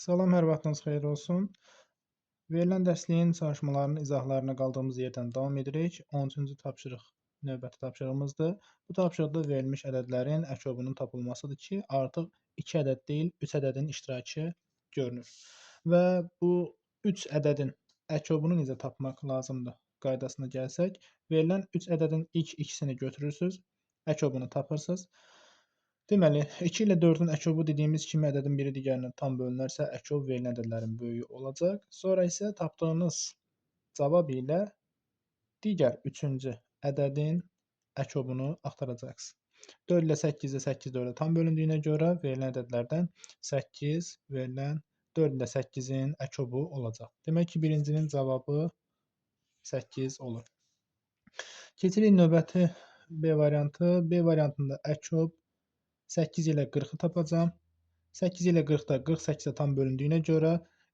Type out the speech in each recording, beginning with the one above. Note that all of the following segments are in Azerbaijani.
Salam, hər vaxtınız xeyir olsun. Verilən dərsliyin çalışmalarının izahlarına qaldığımız yerdən davam edirik. 13-cü tapşırıq növbəti tapşırığımızdır. Bu tapşırıqda verilmiş ədədlərin əkobunun tapılmasıdır ki, artıq 2 ədəd deyil, 3 ədədin iştirakı görünür. Və bu 3 ədədin əkobunu necə tapmaq lazımdır qaydasına gəlsək, verilən 3 ədədin ilk ikisini götürürsünüz, əkobunu tapırsınız. Deməli, 2 ilə 4-ün əkobu dediyimiz kimi ədədin biri digərinə tam bölünərsə, əkob verilən ədədlərin böyüyü olacaq. Sonra isə tapdığınız cavab ilə digər 3-cü ədədin əkobunu axtaracaqsınız. 4 ilə 8-də 8 4-ə tam bölündüyünə görə verilən ədədlərdən 8 verilən 4 ilə 8-in əkobu olacaq. Demək ki, birincinin cavabı 8 olur. Keçirik növbəti B variantı. B variantında əkob 8 ilə 40-ı tapacam. 8 ilə 40-da 48-ə tam bölündüyünə görə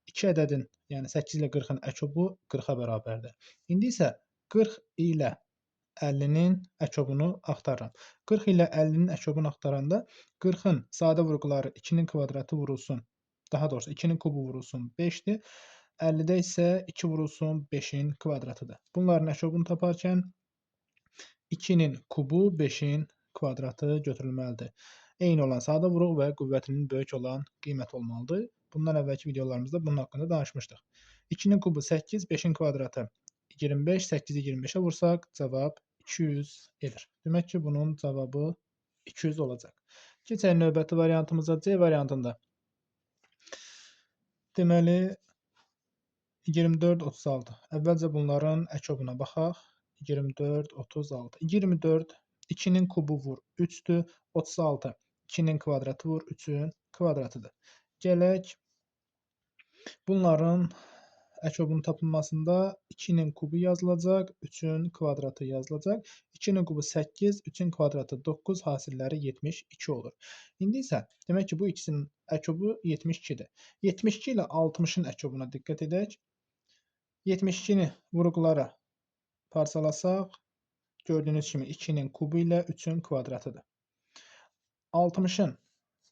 2 ədədin, yəni 8 ilə 40-ın əkobu 40-a bərabərdir. İndi isə 40 ilə 50-nin əkobunu axtarıram. 40 ilə 50-nin əkobunu axtaranda 40-ın sadə vurğuları 2-nin kvadratı vurulsun, daha doğrusu 2-nin kubu vurulsun 5-dir. 50-də isə 2 vurulsun 5-in kvadratıdır. Bunların əkobunu taparkən 2-nin kubu 5-in kvadratı götürülməlidir. Eyni olan sadə vuruq və qüvvətinin böyük olan qiymət olmalıdır. Bundan əvvəlki videolarımızda bunun haqqında danışmışdıq. 2-nin kubu 8, 5-in kvadratı 25, 8-i 25-ə vursaq cavab 200 edir. Demək ki, bunun cavabı 200 olacaq. Keçək növbəti variantımıza. C variantında. Deməli, 24, 36. Əvvəlcə bunların əkobuna baxaq. 24, 36. 24, 2-nin kubu vur 3-dür. 36. 2-nin kvadratı vur 3-ün kvadratıdır. Gələk bunların əkobunun tapılmasında 2-nin kubu yazılacaq, 3-ün kvadratı yazılacaq. 2-nin kubu 8, 3-ün kvadratı 9, hasilləri 72 olur. İndi isə demək ki, bu ikisinin əkobu 72-dir. 72 ilə 60-ın əkobuna diqqət edək. 72-ni vuruqlara parçalasaq, gördüyünüz kimi 2-nin kubu ilə 3-ün kvadratıdır. 60-ın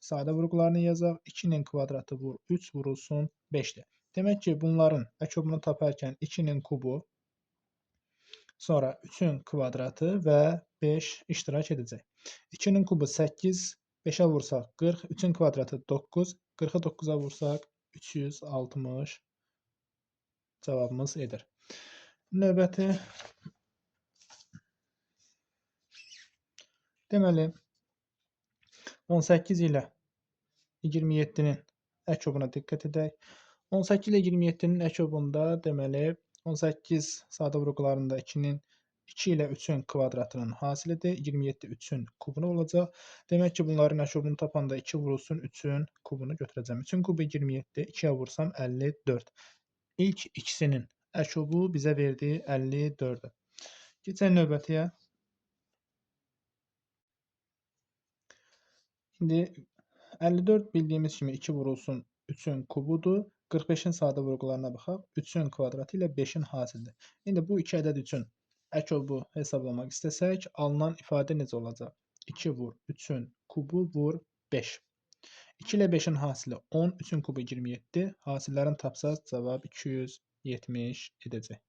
sadə vuruqlarını yazaq. 2-nin kvadratı vur 3 vurulsun 5-dir. Demək ki, bunların əkobunu taparkən 2-nin kubu, sonra 3-ün kvadratı və 5 iştirak edəcək. 2-nin kubu 8, 5-ə vursaq 40, 3-ün kvadratı 9, 40-ı 9-a vursaq 360 cavabımız edir. Növbəti. Deməli, 18 ilə 27-nin əkobuna diqqət edək. 18 ilə 27-nin əkobunda deməli 18 sadə vuruqlarında 2 ilə 3-ün kvadratının hasilidir. 27 3-ün kubunu olacaq. Demək ki, bunların əkobunu tapanda 2 vurulsun 3-ün kubunu götürəcəm. 3-ün kubu 27, 2-yə vursam 54. İlk ikisinin əkobu bizə verdiyi 54-dür. Keçək növbətiyə. İndi 54 bildiyimiz kimi 2 vurulsun 3-ün kubudur. 45-in sadə vurğularına baxaq. 3-ün kvadratı ilə 5-in hasilidir. İndi bu iki ədəd üçün əkobu hesablamaq istəsək, alınan ifadə necə olacaq? 2 vur 3-ün kubu vur 5. 2 ilə 5-in hasili 10, 3-ün kubu 27. Hasillərini tapsaq cavab 270 edəcək.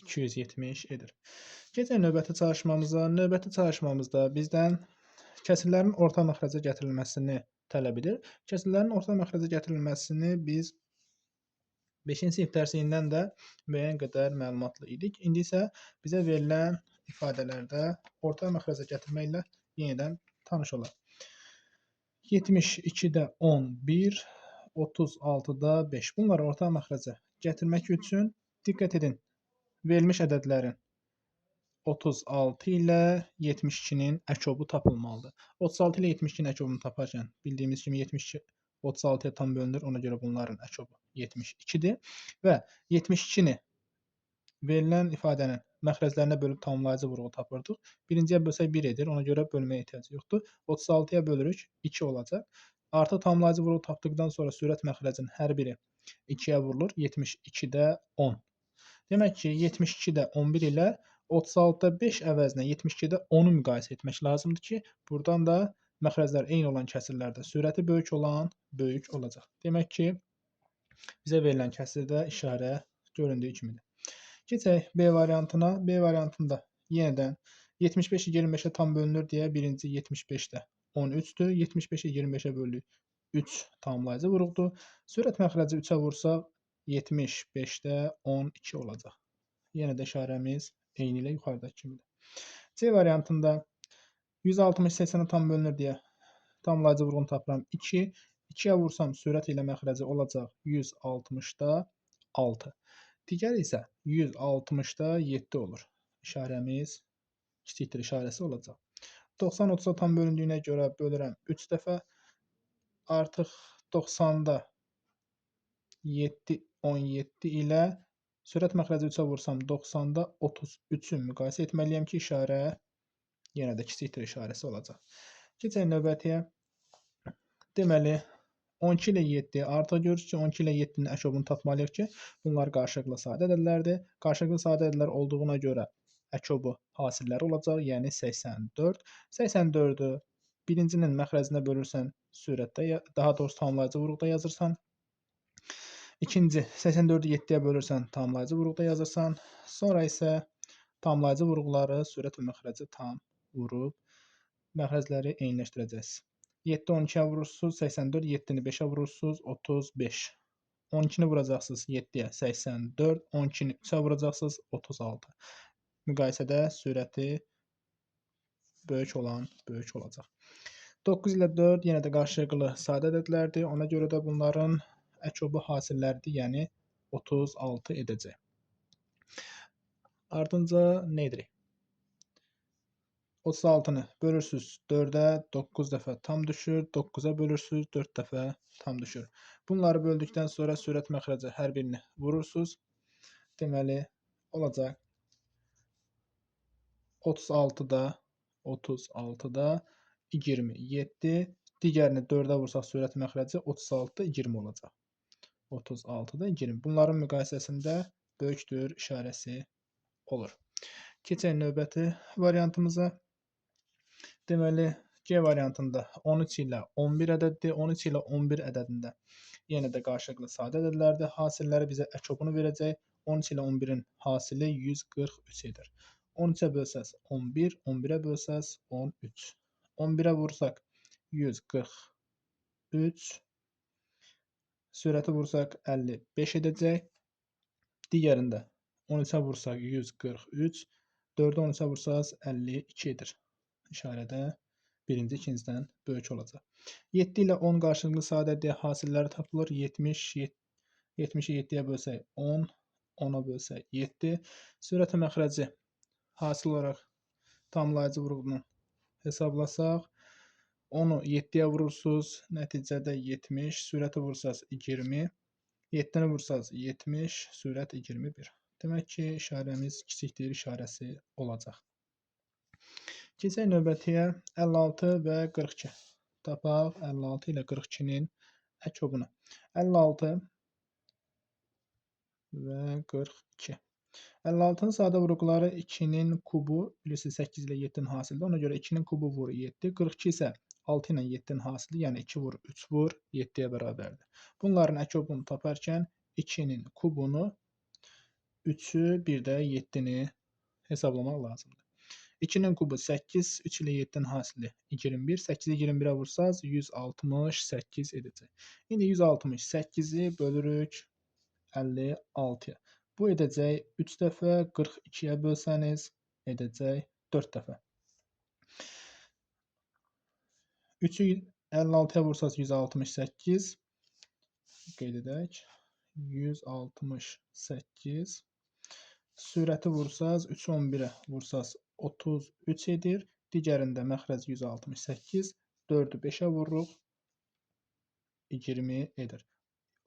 270 edir. Keçək növbəti çalışmamıza. Növbəti çalışmamızda bizdən kəsirlərin orta məxrəcə gətirilməsini tələb edir. Kəsirlərin orta məxrəcə gətirilməsini biz 5-ci sinif dərsindən də müəyyən qədər məlumatlı idik. İndi isə bizə verilən ifadələrdə orta məxrəcə gətirməklə yenidən tanış olaq. 72-də 11, 36-da 5. Bunları orta məxrəcə gətirmək üçün diqqət edin. Verilmiş ədədlərin 36 ilə 72-nin əkobu tapılmalıdır. 36 ilə 72-nin əkobunu taparkən bildiyimiz kimi 72 36-ya tam bölünür. Ona görə bunların əkobu 72-dir. Və 72-ni verilən ifadənin məxrəclərinə bölüb tamamlayıcı vuruğu tapırdıq. Birinciyə bölsək 1 edir. Ona görə bölməyə ehtiyac yoxdur. 36-ya bölürük 2 olacaq. Artıq tamamlayıcı vuruğu tapdıqdan sonra sürət məxrəcinin hər biri 2-yə vurulur. 72-də 10. Demək ki, 72-də 11 ilə 36-da 5 əvəzinə 72-də 10-u müqayisə etmək lazımdır ki, buradan da məxrəclər eyni olan kəsirlərdə sürəti böyük olan böyük olacaq. Demək ki, bizə verilən kəsirdə işarə göründüyü kimidir. Keçək B variantına. B variantında yenədən 75-i 25-ə tam bölünür deyə birinci 75-də 13-dür. 75-i 25-ə bölürük 3 tamamlayıcı vuruqdur. Sürət məxrəci 3-ə vursaq 75-də 12 olacaq. Yenə də işarəmiz eyni ilə yuxarıdakı kimidir. C variantında 160 80-ə tam bölünür deyə tamamlayıcı vurğunu tapıram 2. 2-yə vursam sürət ilə məxrəci olacaq 160-da 6. Digər isə 160-da 7 olur. İşarəmiz kiçikdir işarəsi olacaq. 90 30-a tam bölündüyünə görə bölürəm 3 dəfə. Artıq 90-da 7 17 ilə sürət məxrəci 3-ə vursam 90-da 33-ü müqayisə etməliyəm ki, işarə yenə də kiçikdir işarəsi olacaq. Keçək növbətiyə. Deməli 12 ilə 7 artıq görürük ki, 12 ilə 7-nin əşobunu tapmalıyıq ki, bunlar qarşılıqlı sadə ədədlərdir. Qarşılıqlı sadə ədədlər olduğuna görə əşobu hasilləri olacaq, yəni 84. 84-ü birincinin məxrəcinə bölürsən sürətdə, daha doğrusu tamamlayıcı vuruqda yazırsan. İkinci 84-ü 7-yə bölürsən tamamlayıcı vuruqda yazırsan. Sonra isə tamamlayıcı vuruqları sürət və məxrəci tam vurub məxrəcləri eyniləşdirəcəksiniz. 7 12-yə vurursunuz, 84, 7-ni 5-ə vurursunuz, 35. 12-ni vuracaqsınız 7-yə 84, 12-ni 3-ə vuracaqsınız 36. Müqayisədə sürəti böyük olan böyük olacaq. 9 ilə 4 yenə də qarşılıqlı sadə ədədlərdir. Ona görə də bunların əşobu hasilləridir, yəni 36 edəcək. Ardınca nə edirik? 36-nı bölürsünüz 4-ə 9 dəfə tam düşür, 9-a bölürsünüz 4 dəfə tam düşür. Bunları böldükdən sonra sürət məxrəci hər birini vurursunuz. Deməli, olacaq 36-da 27, digərini 4-ə vursaq sürət məxrəci 36-da 20 olacaq. 36-da 20. Bunların müqayisəsində böyükdür işarəsi olur. Keçək növbəti variantımıza. Deməli, C variantında 13 ilə 11 ədəddir. 13 ilə 11 ədədində yenə də qarşılıqlı sadə ədədlərdir. Hasilləri bizə əşobunu verəcək. 13 ilə 11-in hasili 143 edir. 13-ə bölsəz 11, 11-ə bölsəz 13. 11-ə vursaq 143, sürəti vursaq 55 edəcək. Digərində 13-ə vursaq 143, 4-ə 13-ə vursaq 52 edir. İşarədə birinci ikincidən böyük olacaq. 7 ilə 10 qarşılıqlı sadədir. Hasilləri tapılır. 70-i 7-yə bölsək 10, 10-a bölsək 7. Sürət məxrəci hasil olaraq tamamlayıcı vuruqla hesablasaq 10-u 7-yə vurursunuz. Nəticədə 70, sürəti vursaz 20. 7-ni vursaz 70, sürət 21. Demək ki, işarəmiz kiçikdir işarəsi olacaq. Keçək növbətiyə 56 və 42. Tapaq 56 ilə 42-nin əşobunu. 56 və 42. 56-nın sadə vuruqları 2-nin kubu, bilirsiniz 8 ilə 7-nin hasildir. Ona görə 2-nin kubu vur 7. 42 isə 6 ilə 7-nin hasili, yəni 2 vur 3 vur 7-yə bərabərdir. Bunların əşobunu taparkən 2-nin kubunu, 3-ü, bir də 7-ni hesablamaq lazımdır. 2-nin kubu 8, 3 ilə 7-nin hasili 21. 8-i 21-ə vursaz 168 edəcək. İndi 168-i bölürük 56-ya. Bu edəcək 3 dəfə, 42-yə bölsəniz edəcək 4 dəfə. 3-ü 56-ya vursaz 168, qeyd edək, 168, sürəti vursaz 3-ü 11-ə vursaz 33 edir. Digərində məxrəc 168, 4-ü 5-ə vururuq 20 edir.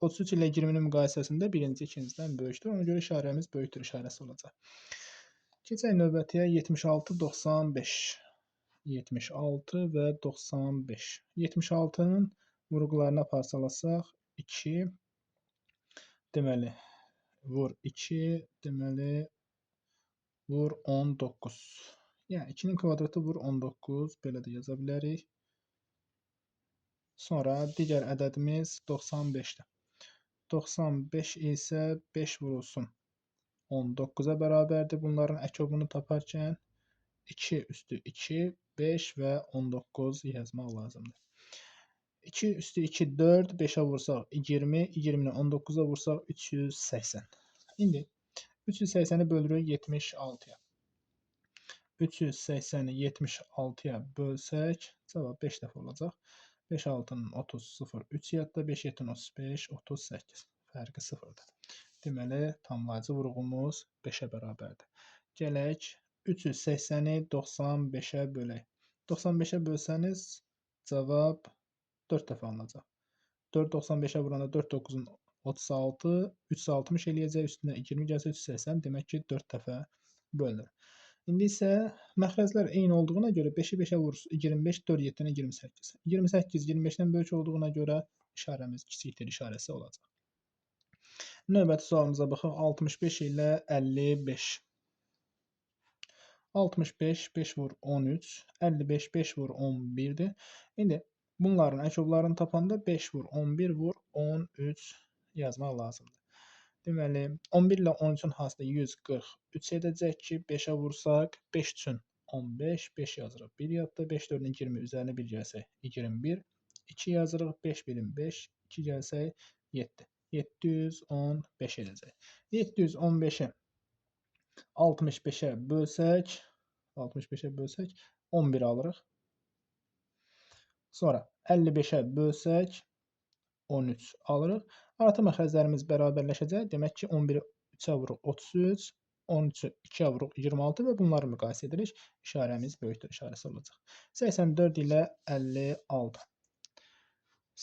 33 ilə 20-nin müqayisəsində birinci ikincidən böyükdür. Ona görə işarəmiz böyükdür işarəsi olacaq. Keçək növbətiyə 76, 95. 76 və 95. 76-nın vuruqlarına parçalasaq 2, deməli vur 2, deməli vur 19. Yəni 2-nin kvadratı vur 19, belə də yaza bilərik. Sonra digər ədədimiz 95-dir. 95 isə 5 vurulsun 19-a bərabərdir. Bunların əkobunu taparkən 2 üstü 2, 5 və 19 yazmaq lazımdır. 2 üstü 2 4, 5'ə vursaq 20, 20-ni 19'a vursaq 380. İndi 380'i bölürük 76'ya. 380'i 76'ya bölsək, cavab 5 dəfə olacaq. 5 6'nın 30, 0, 3 yadda, 5 7'nin 35, 38. Fərqi 0'dır. Deməli, tamlayıcı vurğumuz 5'ə bərabərdir. Gələk 380'i 95'ə bölək. 95'ə bölsəniz, cavab 4 dəfə alınacaq. 4 95'ə vuranda 4 9'un 36, 360 eləyəcək, üstünə 20 gəlsə 380, demək ki 4 dəfə bölünür. İndi isə məxrəclər eyni olduğuna görə 5'i 5'ə vururuz 25, 4 7'nin 28. 28 25'dən böyük olduğuna görə işarəmiz kiçikdir işarəsi olacaq. Növbəti sualımıza baxaq. 65 ilə 55. 65 5 vur 13, 55 5 vur 11'dir. İndi bunların əkoblarını tapanda 5 vur 11 vur 13 yazmaq lazımdır. Deməli 11 ilə 13-ün hasılı 143 edəcək ki 5'ə vursaq 5 üçün 15, 5 yazırıq 1 yadda, 5 4'ün 20 üzərinə 1 gəlsək 21, 2 yazırıq 5 birim 5, 2 gəlsək 7. 715 edəcək. 715'i 65'e bölsək 11 alırıq. Sonra 55'e bölsək 13 alırıq. Artı məxrəclərimiz bərabərləşəcək. Demək ki 11'i 3'ə vuruq 33, 13'ü 2'ə vuruq 26 və bunları müqayisə edirik. İşarəmiz böyükdür işarəsi olacaq. 84 ilə 56.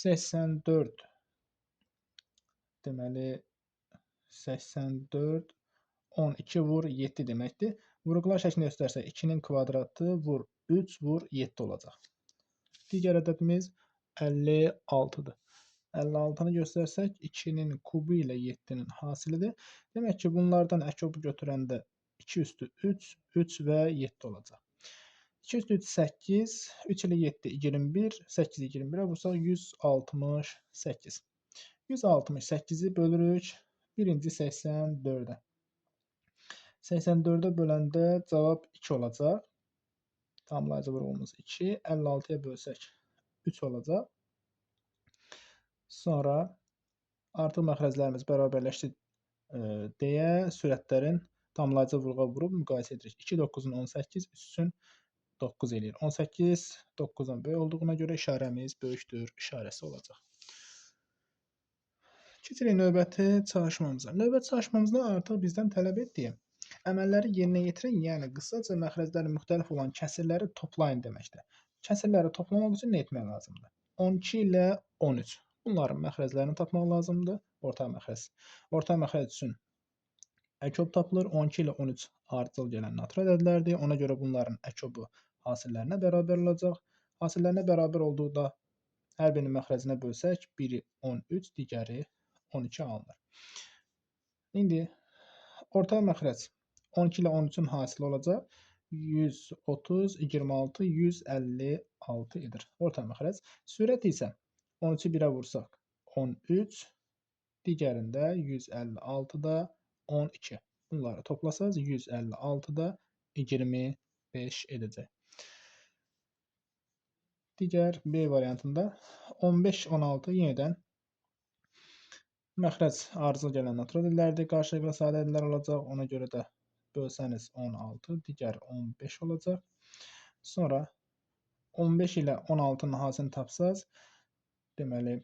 84 deməli 84 12 vur 7 deməkdir. Vurğular şəklində göstərsək 2'nin kvadratı vur 3 vur 7 olacaq. Digər ədədimiz 56'dır. 56'nı göstərsək 2'nin kubu ilə 7'nin hasilidir. Demək ki bunlardan əkobu götürəndə 2 üstü 3, 3 və 7 olacaq. 2 üstü 3 8, 3 ilə 7 21, 8-i 21'ə vursaq 168. 168'i bölürük 1-ci 84'ə. 84'ə böləndə cavab 2 olacaq. Tamlayıcı vurğumuz 2. 56'ya bölsək 3 olacaq. Sonra artıq məxrəclərimiz bərabərləşdi deyə sürətlərin tamlayıcı vurğa vurub müqayisə edirik. 2 9'un 18, 3 üçün 9 eləyir. 18 9'dan böyük olduğuna görə işarəmiz böyükdür işarəsi olacaq. Keçirik növbəti çalışmamıza. Növbəti çalışmamızda artıq bizdən tələb etdiyi əməlləri yerinə yetirin, yəni qısaca məxrəcləri müxtəlif olan kəsirləri toplayın deməkdir. Kəsirləri toplamaq üçün nə etmək lazımdır? 12 ilə 13. Bunların məxrəclərini tapmaq lazımdır. Ortaq məxrəc. Ortaq məxrəc üçün əkob tapılır. 12 ilə 13 ardıcıl gələn natural ədədlərdir. Ona görə bunların əkobu hasillərinə bərabər olacaq. Hasillərinə bərabər olduqda hər birinin məxrəcinə bölsək, biri 13, digəri 12 alınır. İndi ortaq məxrəc 12 ilə 13'ün hasili olacaq. 130, 26, 156 edir. Ortaq məxrəc. Sürət isə 13'ü 1'ə vursaq 13, digərində 156'da 12. Bunları toplasaq 156'da 25 edəcək. Digər B variantında 15, 16 yenidən məxrəc ardıcıl gələn natural ədədlərdir. Qarşılıqlı sadə ədədlər olacaq. Ona görə də bölsəniz 16, digər 15 olacaq. Sonra 15 ilə 16'nın hasilini tapsaz, deməli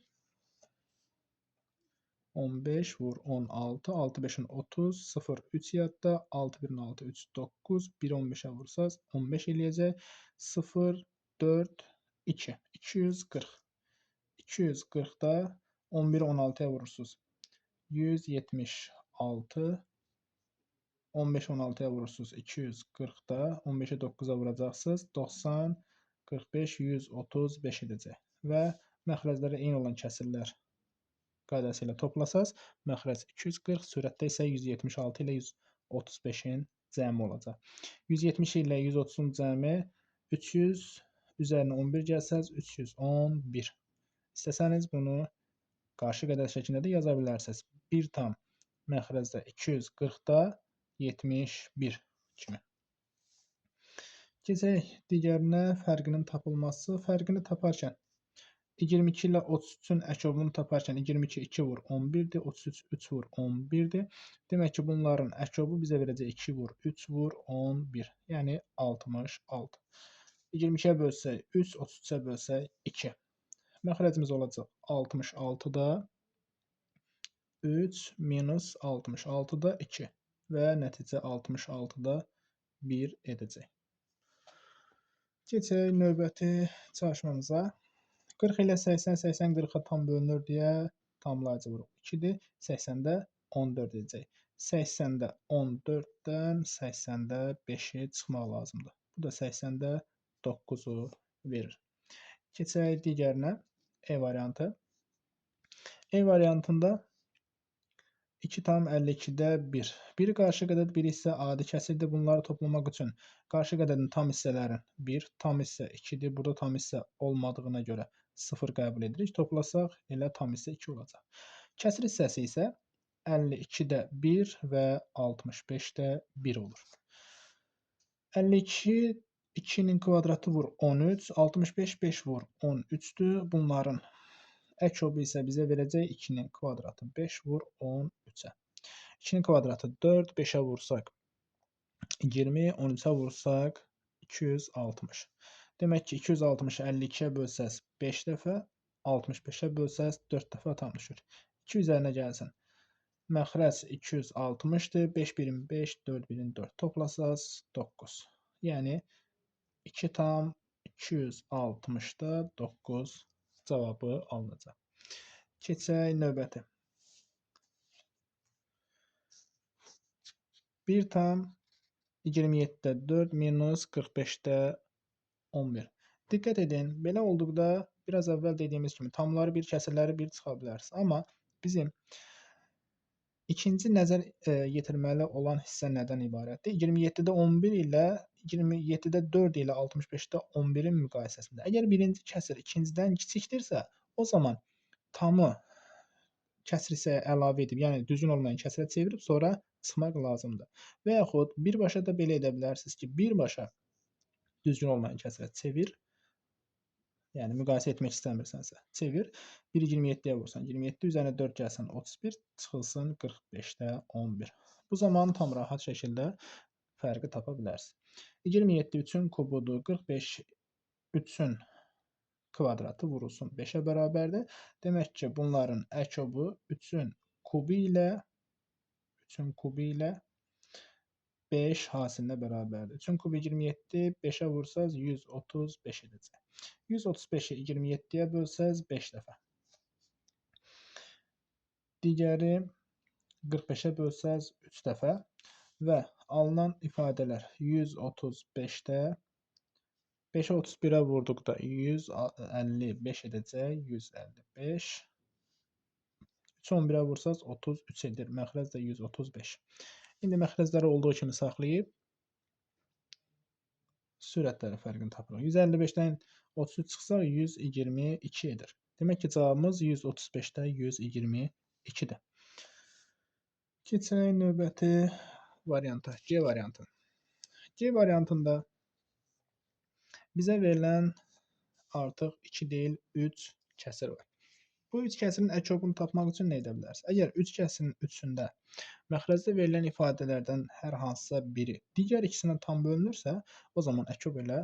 15 vur 16, 6 5'in 30, 0 3 yadda, 6 1'in 6 3 9, 1 15'ə vursaz 15 eləyəcək. 0 4 2 240. 240'da 11'i 16'ya vurursunuz. 176. 15 16'ya vurursunuz 240'da 15'e 9'a vuracaqsınız 90 45 135 edəcək və məxrəcləri eyni olan kəsirlər qaydası ilə toplasaz məxrəc 240 sürətdə isə 176 ilə 135'in cəmi olacaq. 170 ilə 130'un cəmi 300 üzərinə 11 gəlsəz 311 İstəsəniz bunu qarşı qədər şəklində də yaza bilərsiniz. 1 tam məxrəcdə 240-da 71 kimi. Keçək digərinə, fərqinin tapılması. Fərqini taparkən 22 ilə 33-ün əkobunu taparkən 22 2 vur 11-dir, 33 3 vur 11-dir. Demək ki, bunların əkobu bizə verəcək 2 vur 3 vur 11, yəni 66. 22-yə bölsək 3, 33-ə bölsək 2. Məxrəcimiz olacaq 66-da 3 minus 66-da 2 və nəticə 66-da 1 edəcək. Keçək növbəti çalışmamıza. 40 ilə 80, 80 40-a tam bölünür deyə tamlayıcı vuruq 2-dir. 80-də 14 edəcək. 80-də 14-dən 80-də 5-i çıxmaq lazımdır. Bu da 80-də 9-u verir. Keçək digərinə, E variantı. E variantında 2 tam 52-də 1. Biri qarşı qədəd, biri isə adi kəsirdir. Bunları toplamaq üçün qarşı qədədin tam hissələrin 1, tam hissə 2-dir. Burada tam hissə olmadığına görə 0 qəbul edirik. Toplasaq elə tam hissə 2 olacaq. Kəsir hissəsi isə 52-də 1 və 65-də 1 olur. 52 2-nin kvadratı vur 13, 65 5 vur 13-dür. Bunların əkobu isə bizə verəcək 2-nin kvadratı 5 vur 13-ə. 2-nin kvadratı 4, 5-ə vursaq 20, 13-ə vursaq 260. Demək ki, 260-ı 52-yə bölsəz 5 dəfə, 65-ə bölsəz 4 dəfə tam düşür. 2 üzərinə gəlsin. Məxrəc 260-dır. 5 birim 5, 4 birim 4. Toplasaz 9. Yəni 2 tam 260-da 9 cavabı alınacaq. Keçək növbəti. 1 tam 27-də 4 minus 45-də 11. Diqqət edin, belə olduqda biraz əvvəl dediyimiz kimi tamları 1, kəsirləri 1 çıxa bilərsiniz. Amma bizim ikinci nəzər yetirməli olan hissə nədən ibarətdir? 27-də 11 ilə 27-də 4 ilə 65-də 11-in müqayisəsində. Əgər birinci kəsir ikincidən kiçikdirsə, o zaman tamı kəsir hissəyə əlavə edib, yəni düzgün olmayan kəsirə çevirib sonra çıxmaq lazımdır. Və yaxud birbaşa da belə edə bilərsiniz ki, birbaşa düzgün olmayan kəsirə çevir. Yəni müqayisə etmək istəmirsənsə, çevir. 1-i 27-yə vursan, 27 üzərinə 4 gəlsən 31, çıxılsın 45-də 11. Bu zaman tam rahat şəkildə fərqi tapa bilərsən. 27 3-ün kubudur, 45 3-ün kvadratı vurulsun 5-ə bərabərdir. Demək ki, bunların əkobu 3-ün kubu ilə 5 hasilinə bərabərdir. 3-ün kubu 27, 5-ə vursaz 135 edəcək. 135-i 27-yə bölsəz 5 dəfə. Digəri 45-ə bölsəz 3 dəfə və alınan ifadələr 135-də 5-ə 31-ə vurduqda 155 edəcək, 155. 3-ə 11-ə vursaz 33 edir, məxrəc də 135. İndi məxrəcləri olduğu kimi saxlayıb sürətləri fərqini tapırıq. 155-dən 33 çıxsaq 122 edir. Demək ki, cavabımız 135-də 122-dir. Keçək növbəti varianta, C variantı. C variantında bizə verilən artıq 2 deyil 3 kəsir var. Bu 3 kəsirin əkobunu tapmaq üçün nə edə bilərsiniz? Əgər 3 kəsirin 3-ündə məxrəcdə verilən ifadələrdən hər hansısa biri digər ikisinə tam bölünürsə, o zaman əkob elə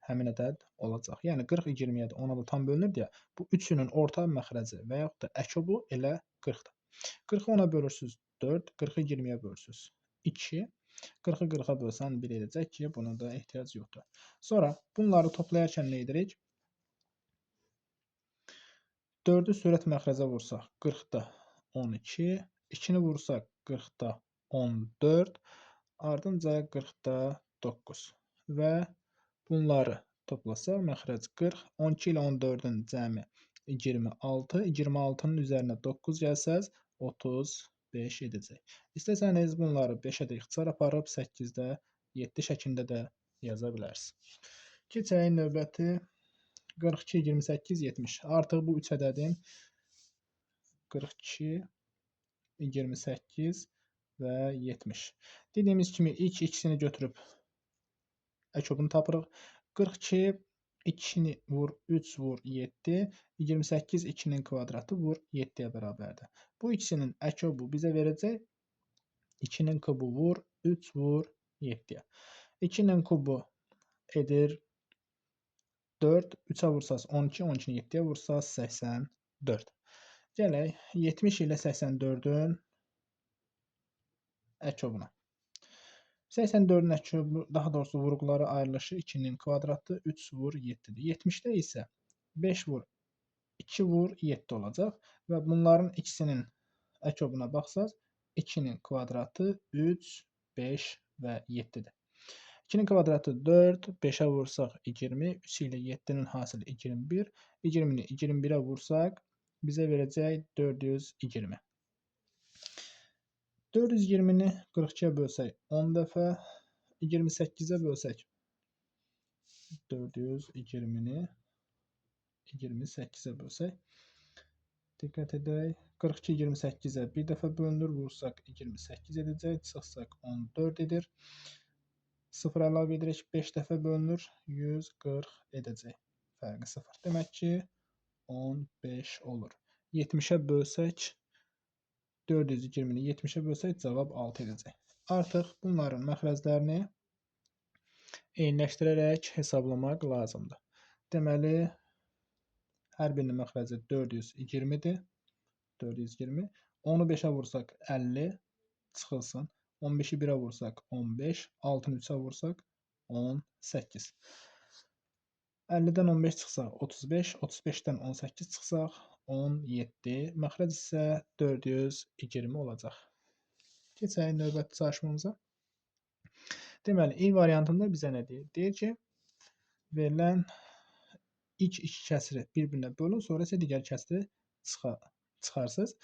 həmin ədəd olacaq. Yəni 40 20-yə də ona da tam bölünür deyə bu üçünün orta məxrəci və yaxud da əkobu elə 40-dır. 40-ı 10-a bölürsüz 4, 40-ı 20-yə bölürsüz 2, 40-ı 40-a bölsən 1 edəcək ki, buna da ehtiyac yoxdur. Sonra bunları toplayarkən nə edirik? 4-ü sürət məxrəcə vursaq 40-da 12, 2-ni vursaq 40-da 14, ardınca 40-da 9 və bunları toplasaq məxrəc 40, 12 ilə 14-ün cəmi 26, 26-nın üzərinə 9 gəlsəz 35 edəcək. İstəsəniz bunları 5-ə də ixtisar aparıb 8-də 7 şəklində də yaza bilərsiniz. Keçək növbəti 42, 28, 70. Artıq bu 3 ədədin 42, 28 və 70. Dediyimiz kimi ilk ikisini götürüb əkobunu tapırıq. 42 2-ni vur 3 vur 7, 28 2-nin kvadratı vur 7-yə bərabərdir. Bu ikisinin əkobu bizə verəcək 2-nin kubu vur 3 vur 7-yə. 2-nin kubu edir 4, 3-ə vursaz 12, 12-ni 7-yə vursaz 84. Gələk 70 ilə 84-ün əkobuna. 84-ün əkobu, daha doğrusu vurğuları ayrılışı 2-nin kvadratı 3 vur 7-dir. 70-də isə 5 vur 2 vur 7 olacaq və bunların ikisinin əkobuna baxsaz 2-nin kvadratı 3, 5 və 7-dir. 2-nin kvadratı 4, 5-ə vursaq 20, 3 ilə 7-nin hasili 21, 20-ni 21-ə vursaq bizə verəcək 420. 420-ni 42-yə bölsək 10 dəfə, 28-ə bölsək 420-ni 28-ə bölsək, diqqət edək, 42 28-ə bir dəfə bölünür, vursaq 28 edəcək, çıxsaq 14 edir. 0 əlavə edirik, 5 dəfə bölünür, 140 edəcək. Fərqi 0. Demək ki, 15 olur. 70-ə bölsək, 420-ni 70-ə bölsək, cavab 6 edəcək. Artıq bunların məxrəclərini eyniləşdirərək hesablamaq lazımdır. Deməli, hər birinin məxrəci 420-dir. 420. 10-u 5-ə vursaq 50 çıxılsın. 15-i 1-ə vursaq 15. 6-nı 3-ə vursaq 18. 50-dən 15 çıxsaq 35. 35-dən 18 çıxsaq 17. Məxrəc isə 420 olacaq. Keçək növbəti çalışmamıza. Deməli, i variantında bizə nə deyir? Deyir ki, verilən ilk iki kəsri bir-birinə bölün, sonra isə digər kəsri çıxarsınız.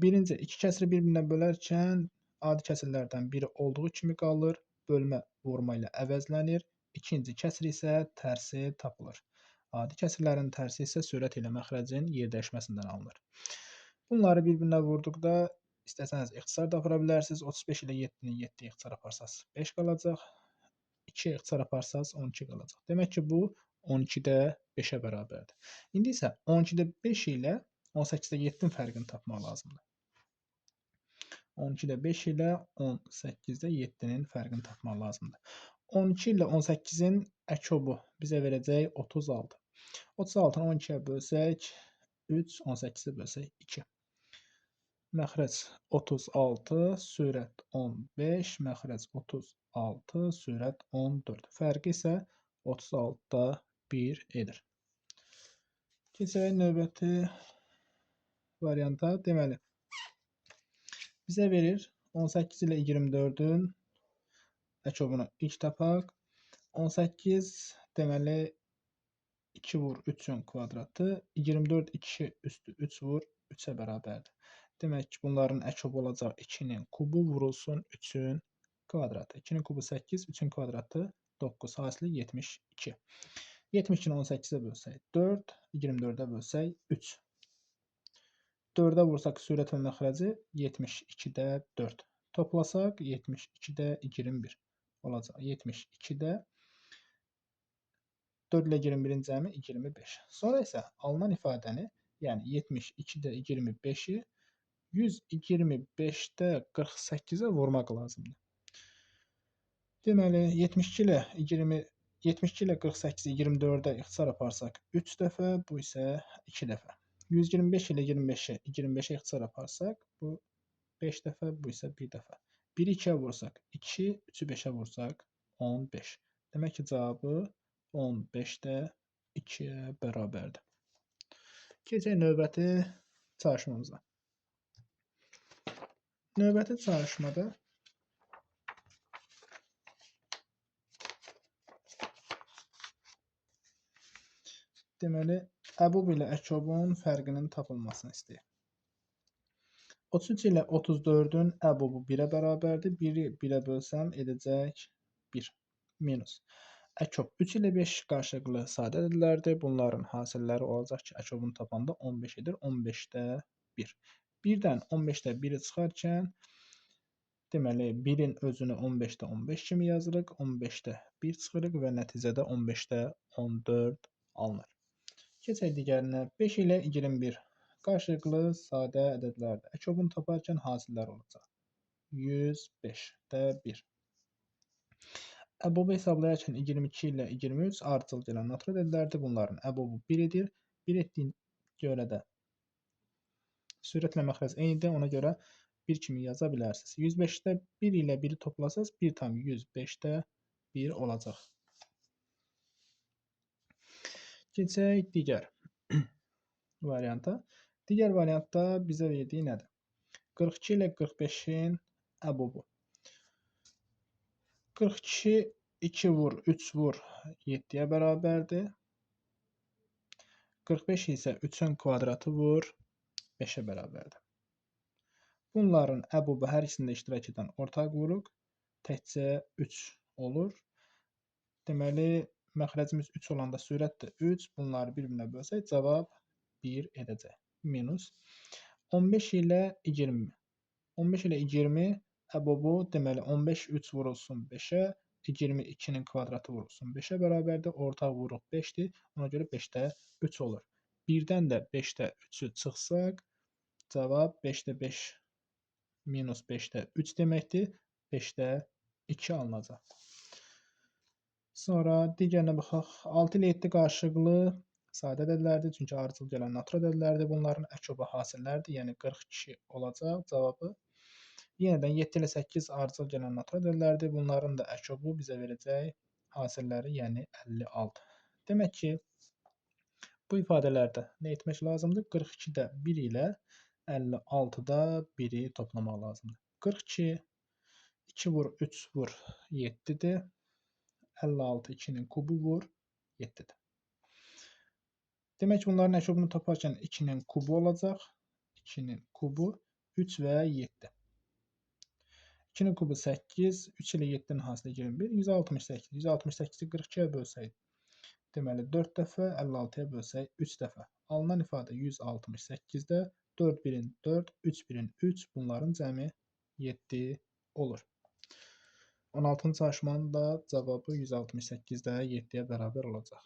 Birinci iki kəsri bir-birinə bölərkən adi kəsirlərdən biri olduğu kimi qalır, bölmə vurma ilə əvəzlənir. İkinci kəsr isə tərsi tapılır. Adi kəsirlərin tərsi isə sürət ilə məxrəcin yerdəyişməsindən alınır. Bunları bir-birinə vurduqda istəsəniz ixtisar da apara bilərsiniz. 35 ilə 7-ni 7-yə ixtisar aparsaz 5 qalacaq. 2-yə ixtisar aparsaz 12 qalacaq. Demək ki, bu 12-də 5-ə bərabərdir. İndi isə 12-də 5 ilə 18-də 7-nin fərqini tapmaq lazımdır. 12-də 5 ilə 18-də 7-nin fərqini tapmaq lazımdır. 12 ilə 18-in əkobu bizə verəcək 36. 36-nı 12-yə bölsək 3, 18-ə bölsək 2. Məxrəc 36, sürət 15, məxrəc 36, sürət 14. Fərqi isə 36-da 1 edir. Keçək növbəti varianta. Deməli, bizə verir 18 ilə 24-ün əkobunu ilk tapaq. 18 deməli 2 vur 3-ün kvadratı, 24 2 üstü 3 vur 3-ə bərabərdir. Demək ki, bunların əkobu olacaq 2-nin kubu vurulsun 3-ün kvadratı. 2-nin kubu 8, 3-ün kvadratı 9, hasili 72. 72-ni 18-ə bölsək 4, 24-ə bölsək 3. 4-ə vursaq sürət və məxrəci 72-də 4. Toplasaq 72-də 21 olacaq. 72-də 4 ilə 21-in cəmi 25. Sonra isə alınan ifadəni, yəni 72-də 25-i 125-də 48-ə vurmaq lazımdır. Deməli, 72 ilə 48-i 24-də ixtisar aparsaq 3 dəfə, bu isə 2 dəfə. 125 ilə 25-ə ixtisar aparsaq, bu 5 dəfə, bu isə 1 dəfə. 1-i 2-yə vursaq 2, 3-ü 5-ə vursaq 15. Demək ki, cavabı 15-də 2-yə bərabərdir. Keçək növbəti çalışmamıza. Növbəti çalışmada deməli, əbub ilə əkobun fərqinin tapılmasını istəyir. 33 ilə 34-ün əbubu 1-ə bərabərdir. 1-i 1-ə bölsəm edəcək 1 minus. Əkob 3 ilə 5 qarşılıqlı sadə ədədlərdir. Bunların hasilləri olacaq ki, əkobunu tapanda 15 edir. 15-də 1. 1-dən 15-də 1-i çıxarkən deməli 1-in özünü 15-də 15 kimi yazırıq. 15-də 1 çıxırıq və nəticədə 15-də 14 alınır. Keçək digərinə. 5 ilə 21 qarşılıqlı sadə ədədlərdir. Əkobunu taparkən hasillər olacaq. 105-də 1. Əbobu hesablayarkən 22 ilə 23 ardıcıl gələn natural ədədlərdir. Bunların əbobu 1 edir. 1 etdiyinə görə də sürətlə məxrəc eynidir. Ona görə 1 kimi yaza bilərsiniz. 105-də 1 ilə 1-i toplasaz 1,105-də 1 olacaq. Keçək digər varianta. Digər variantda bizə verdiyi nədir? 42 ilə 45-in əbobu. 42 2 vur 3 vur 7-yə bərabərdir. 45 isə 3-ün kvadratı vur 5-ə bərabərdir. Bunların əbobu hər ikisində iştirak edən ortaq vuruq təkcə 3 olur. Deməli, məxrəcimiz 3 olanda sürət də 3. Bunları bir-birinə bölsək, cavab 1 edəcək. Minus 15 ilə 20. 15 ilə 20 əbobu deməli 15 3 vurulsun 5-ə, 22-nin kvadratı vurulsun 5-ə bərabərdir. Ortaq vuruq 5-dir. Ona görə 5-də 3 olur. 1-dən də 5-də 3-ü çıxsaq, cavab 5-də 5 minus 5-də 3 deməkdir. 5-də 2 alınacaq. Sonra digərinə baxaq. 6 ilə 7 qarşılıqlı sadə ədədlərdir. Çünki ardıcıl gələn natural ədədlərdir. Bunların əkobu hasillərdir. Yəni 42 olacaq cavabı. Yenədən 7 ilə 8 ardıcıl gələn natural ədədlərdir. Bunların da əkobu bizə verəcək hasilləri, yəni 56. Demək ki, bu ifadələrdə nə etmək lazımdır? 42-də 1 ilə 56-da 1-i toplamaq lazımdır. 42 2 vur 3 vur 7-dir. 56 2-nin kubu vur 7-dir. Demək ki, bunların əkobunu taparkən 2-nin kubu olacaq. 2-nin kubu 3 və 7. 2-nin kubu 8, 3 ilə 7-nin hasili 21, 168. 168-i 42-yə bölsək, deməli 4 dəfə, 56-ya bölsək 3 dəfə. Alınan ifadə 168-də 4 birin 4, 3 birin 3, bunların cəmi 7 olur. 16-cı açmanın da cavabı 168-də 7-yə bərabər olacaq.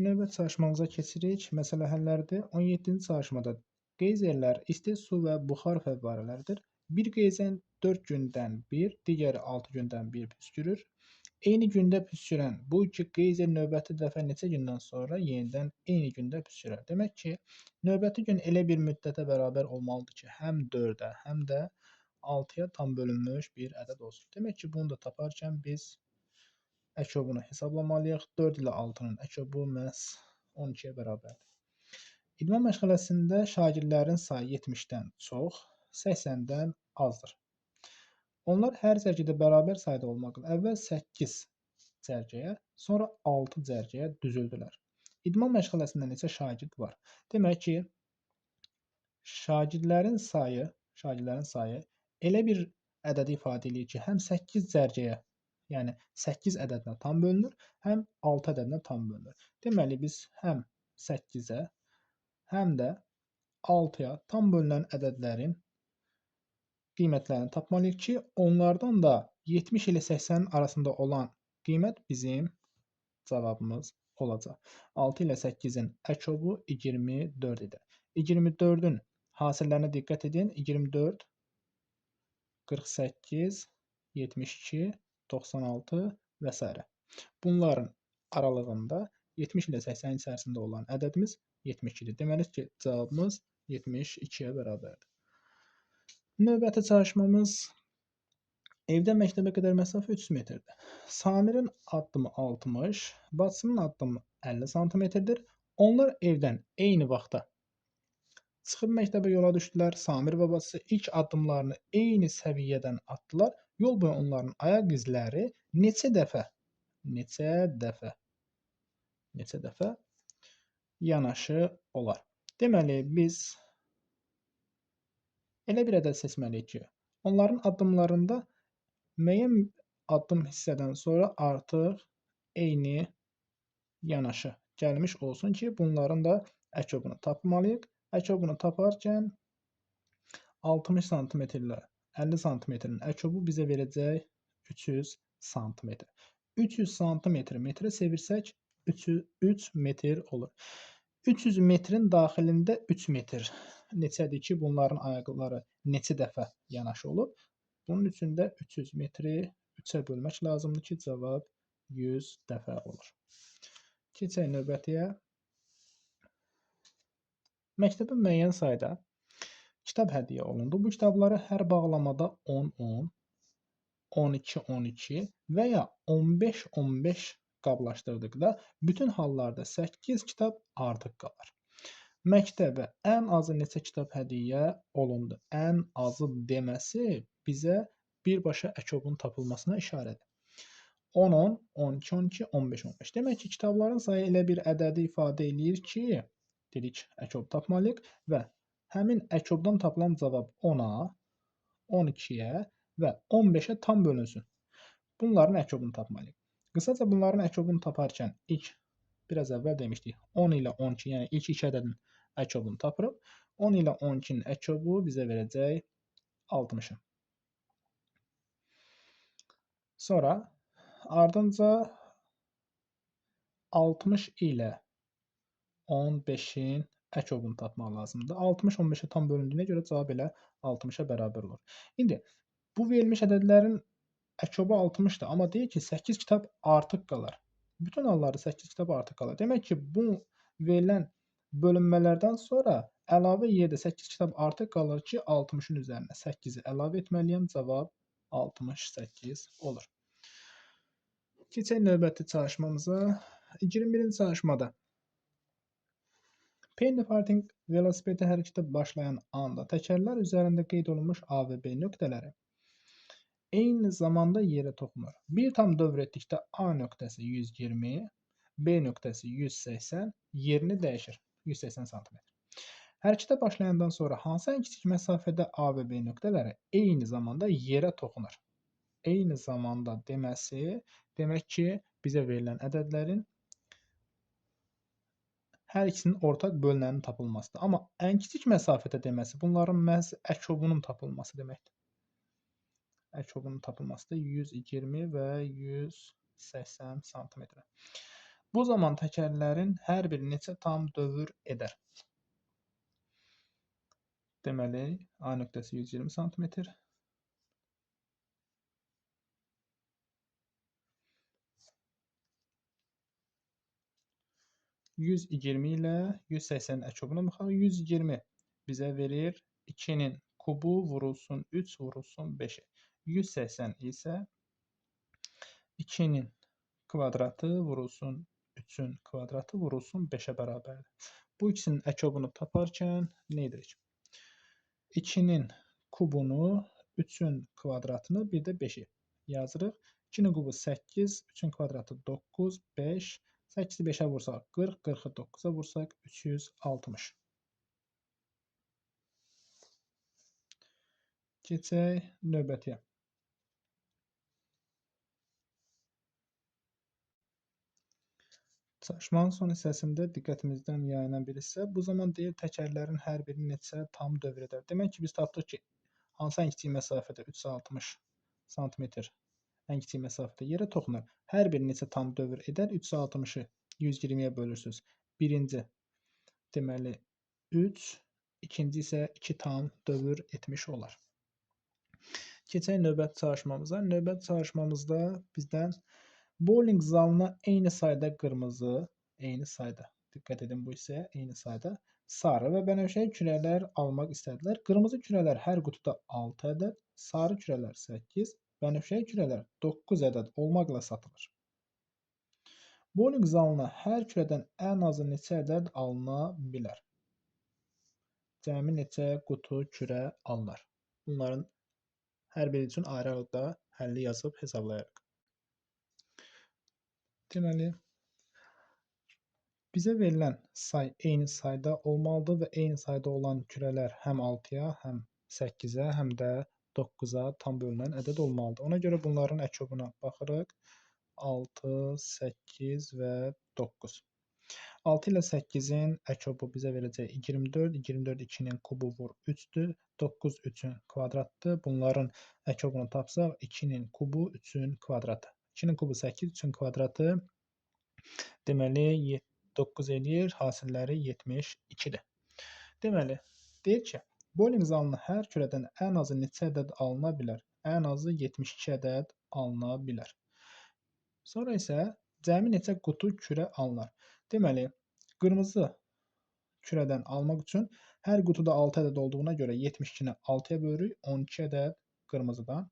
Növbəti çalışmamıza keçirik. Məsələ həlləridir. 17-ci çalışmada qeyzerlər isti su və buxar fəvvarələridir. Bir qeyzən 4 gündən 1, digəri 6 gündən 1 püskürür. Eyni gündə püskürən bu iki qeyzer növbəti dəfə neçə gündən sonra yenidən eyni gündə püskürər. Demək ki, növbəti gün elə bir müddətə bərabər olmalıdır ki, həm 4-ə, həm də 6-ya tam bölünmüş bir ədəd olsun. Demək ki, bunu da taparkən biz əkobunu hesablamalıyıq. 4 ilə 6-nın əkobu məhz 12-yə bərabərdir. İdman məşğələsində şagirdlərin sayı 70-dən çox, 80-dən azdır. Onlar hər cərgədə bərabər sayda olmaqla əvvəl 8 cərgəyə, sonra 6 cərgəyə düzüldülər. İdman məşğələsində neçə şagird var? Demək ki, şagirdlərin sayı elə bir ədədi ifadə edir ki, həm 8 cərgəyə, yəni 8 ədədinə tam bölünür, həm 6 ədədinə tam bölünür. Deməli, biz həm 8-ə, həm də 6-ya tam bölünən ədədlərin qiymətlərini tapmalıyıq ki, onlardan da 70 ilə 80 arasında olan qiymət bizim cavabımız olacaq. 6 ilə 8-in əkobu 24 idi. 24-ün hasillərinə diqqət edin. 24, 48, 72, 96 və s. Bunların aralığında 70 ilə 80 içərisində olan ədədimiz 72-dir. Deməli ki, cavabımız 72-yə bərabərdir. Növbəti çalışmamız evdən məktəbə qədər məsafə 300 metrdir. Samirin addımı 60, bacısının addımı 50 santimetrdir. Onlar evdən eyni vaxtda çıxıb məktəbə yola düşdülər. Samir və bacısı ilk addımlarını eyni səviyyədən atdılar. Yol boyu onların ayaq izləri neçə dəfə yanaşı olar. Deməli, biz elə bir ədəd seçməliyik ki, onların addımlarında müəyyən addım hissədən sonra artıq eyni yanaşı gəlmiş olsun ki, bunların da əkobunu tapmalıyıq. Əkobunu taparkən 60 sm ilə 50 sm-in əkobu bizə verəcək 300 sm. 300 sm metrə çevirsək 3 metr olur. 300 metrin daxilində 3 metr neçədir ki, bunların ayaqları neçə dəfə yanaşı olub? Bunun üçün də 300 metri 3-ə bölmək lazımdır ki, cavab 100 dəfə olur. Keçək növbətiyə. Məktəbə müəyyən sayda kitab hədiyyə olundu. Bu kitabları hər bağlamada 10-10, 12-12 və ya 15-15 qablaşdırdıqda bütün hallarda 8 kitab artıq qalır. Məktəbə ən azı neçə kitab hədiyyə olundu? Ən azı deməsi bizə birbaşa əkobun tapılmasına işarədir. 10-10, 12-12, 15-15. Demək ki, kitabların sayı elə bir ədədi ifadə eləyir ki, dedik əkob tapmalıyıq və həmin əkobdan tapılan cavab 10-a, 12-yə və 15-ə tam bölünsün. Bunların əkobunu tapmalıyıq. Qısaca bunların əkobunu taparkən ilk biraz əvvəl demişdik 10 ilə 12, yəni ilk 2 ədədin əkobunu tapırıq. 10 ilə 12-nin əkobu bizə verəcək 60-ı. Sonra ardınca 60 ilə 15-in əkobunu tapmaq lazımdır. 60 15-ə tam bölündüyünə görə cavab elə 60-a bərabər olur. İndi bu verilmiş ədədlərin əkobu 60-dır, amma deyir ki, 8 kitab artıq qalar. Bütün hallarda 8 kitab artıq qalır. Demək ki, bu verilən bölünmələrdən sonra əlavə yerdə 8 kitab artıq qalır ki, 60-ın üzərinə 8-i əlavə etməliyəm. Cavab 68 olur. Keçək növbəti çalışmamıza. 21-ci çalışmada Penny Farthing velosipedi hərəkətə başlayan anda təkərlər üzərində qeyd olunmuş A və B nöqtələri eyni zamanda yerə toxunur. Bir tam dövr etdikdə A nöqtəsi 120, B nöqtəsi 180, yerini dəyişir. 180 sm. Hərəkətə başlayandan sonra hansı ən kiçik məsafədə A və B nöqtələri eyni zamanda yerə toxunur? Eyni zamanda deməsi, demək ki, bizə verilən ədədlərin hər ikisinin ortaq bölünənin tapılmasıdır. Amma ən kiçik məsafədə deməsi bunların məhz əkobunun tapılması deməkdir. Əkobunun tapılması da 120 və 180 sm. Bu zaman təkərlərin hər biri neçə tam dövr edər? Deməli, A nöqtəsi 120 sm. 120 ilə 180 əkobuna baxaq. 120 bizə verir 2-nin kubu vurulsun 3 vurulsun 5-i. 180 isə 2-nin kvadratı vurulsun 3-ün kvadratı vurulsun 5-ə bərabərdir. Bu ikisinin əkobunu taparkən nə edirik? 2-nin kubunu, 3-ün kvadratını, bir də 5-i yazırıq. 2-nin kubu 8, 3-ün kvadratı 9, 5, 8-i 5-ə vursaq 40, 40-ı 9-a vursaq 360. Keçək növbətiyə. Çalışmanın son hissəsində diqqətimizdən yayılan bir hissə. Bu zaman deyir təkərlərin hər biri neçə tam dövr edər. Demək ki, biz tapdıq ki, hansı ən kiçik məsafədə 360 sm ən kiçik məsafədə yerə toxunur. Hər biri neçə tam dövr edər? 360-ı 120-yə bölürsünüz. Birinci deməli 3, ikinci isə 2 tam dövr etmiş olar. Keçək növbəti çalışmamıza. Növbəti çalışmamızda bizdən bowling zalına eyni sayda qırmızı, eyni sayda, diqqət edin bu hissəyə, eyni sayda sarı və bənövşəyi kürələr almaq istədilər. Qırmızı kürələr hər qutuda 6 ədəd, sarı kürələr 8, bənövşəyi kürələr 9 ədəd olmaqla satılır. Bowling zalına hər kürədən ən azı neçə ədəd alına bilər? Cəmi neçə qutu kürə alınır? Bunların hər biri üçün ayrı-ayrılıqda həlli yazıb hesablayarıq. Deməli, bizə verilən say eyni sayda olmalıdır və eyni sayda olan kürələr həm 6-ya, həm 8-ə, həm də 9-a tam bölünən ədəd olmalıdır. Ona görə bunların əkobuna baxırıq. 6, 8 və 9. 6 ilə 8-in əkobu bizə verəcək 24. 24 2-nin kubu vur 3-dür. 9 3-ün kvadratdır. Bunların əkobunu tapsaq 2-nin kubu 3-ün kvadratı. 2-nin kubu 8, 3-ün kvadratı. Deməli 9 eləyir. Hasilləri 72-dir. Deməli, deyir ki, bowling zalına hər kürədən ən azı neçə ədəd alına bilər? Ən azı 72 ədəd alına bilər. Sonra isə cəmi neçə qutu kürə alınar? Deməli, qırmızı kürədən almaq üçün hər qutuda 6 ədəd olduğuna görə 72-ni 6-ya bölürük, 12 ədəd qırmızıdan.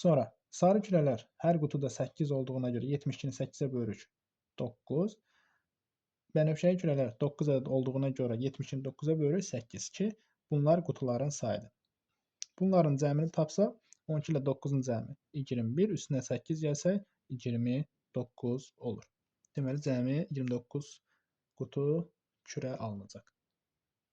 Sonra sarı kürələr hər qutuda 8 olduğuna görə 72-ni 8-ə bölürük, 9. Bənövşəyi kürələr 9 ədəd olduğuna görə 70-ni 9-a bölürük, 8 ki, bunlar qutuların sayıdır. Bunların cəmini tapsaq, 12 ilə 9-un cəmi 21, üstünə 8 gəlsək 29 olur. Deməli, cəmi 29 qutu kürə alınacaq.